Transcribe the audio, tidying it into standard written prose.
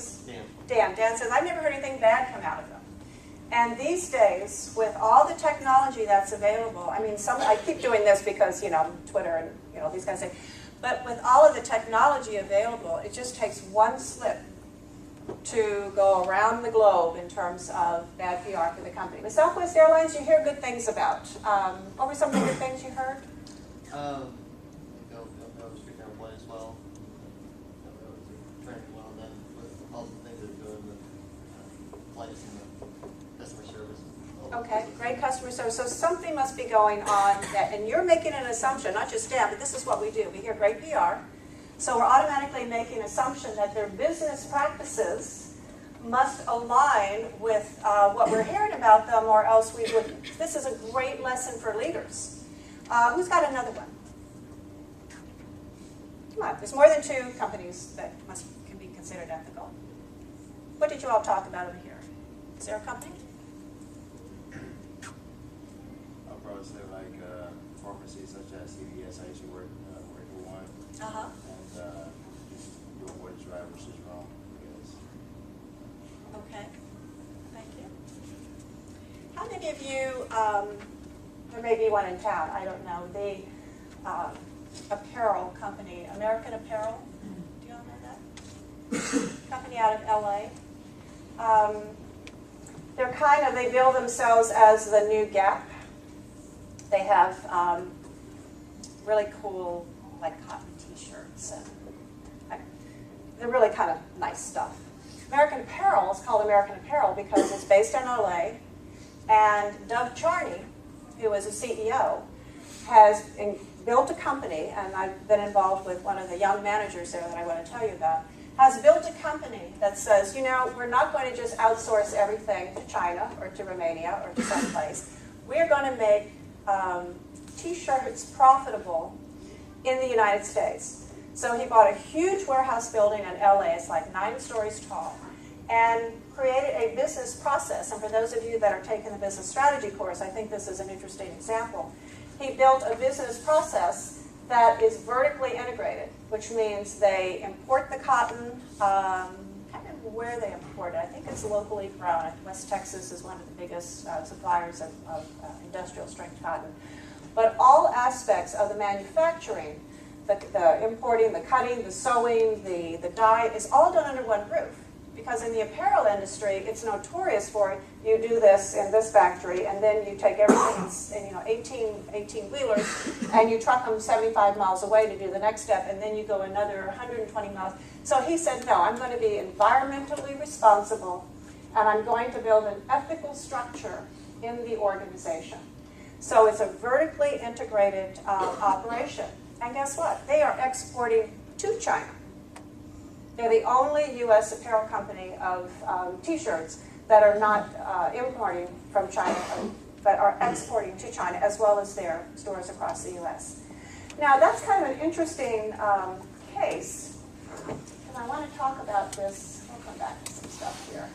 is? Dan. Dan says, I've never heard anything bad come out of them. And these days, with all the technology that's available, I mean, I keep doing this because, Twitter and, these kinds of things. But with all of the technology available, it just takes one slip to go around the globe in terms of bad PR for the company. With Southwest Airlines, you hear good things about. What were some of the good things you heard? They'll speak airplane as well. Training well done with all the things they're doing with flights and the customer service. Okay, great customer service. So something must be going on, and you're making an assumption, not just Dan, but this is what we do. We hear great PR. So we're automatically making an assumption that their business practices must align with what we're hearing about them, or else we wouldn't. This is a great lesson for leaders. Who's got another one? Come on, there's more than 2 companies that can be considered ethical. What did you all talk about over here? Is there a company? I'll probably say like pharmacies such as CVS. I used to work for one. Uh-huh. And doing what is right versus wrong. Because Okay, thank you. How many of you, there may be one in town, I don't know, the apparel company, American Apparel, do you all know that? Company out of LA. They bill themselves as the new Gap. They have really cool, like cotton t-shirts, and they're really kind of nice stuff. American Apparel is called American Apparel because it's based in LA, and Doug Charney, who is a CEO, has built a company, and I've been involved with one of the young managers there that I want to tell you about, has built a company that says, we're not going to just outsource everything to China or to Romania or to someplace. We're going to make t-shirts profitable in the United States. So he bought a huge warehouse building in LA, it's like 9 stories tall, and created a business process. And for those of you that are taking the business strategy course, I think this is an interesting example. He built a business process that is vertically integrated, which means they import the cotton, I can't remember where they import it. I think it's locally grown. West Texas is one of the biggest suppliers of industrial strength cotton. But all aspects of the manufacturing, the importing, the cutting, the sewing, the dye, is all done under one roof. Because in the apparel industry, it's notorious for you do this in this factory, and then you take everything in 18-wheelers, and you truck them 75 miles away to do the next step, and then you go another 120 miles. So he said, no, I'm going to be environmentally responsible, and I'm going to build an ethical structure in the organization. So it's a vertically integrated operation. And guess what? They are exporting to China. They're the only U.S. apparel company of t-shirts that are not importing from China, but are exporting to China, as well as their stores across the U.S. Now, that's kind of an interesting case, and I want to talk about this. I'll come back to some stuff here.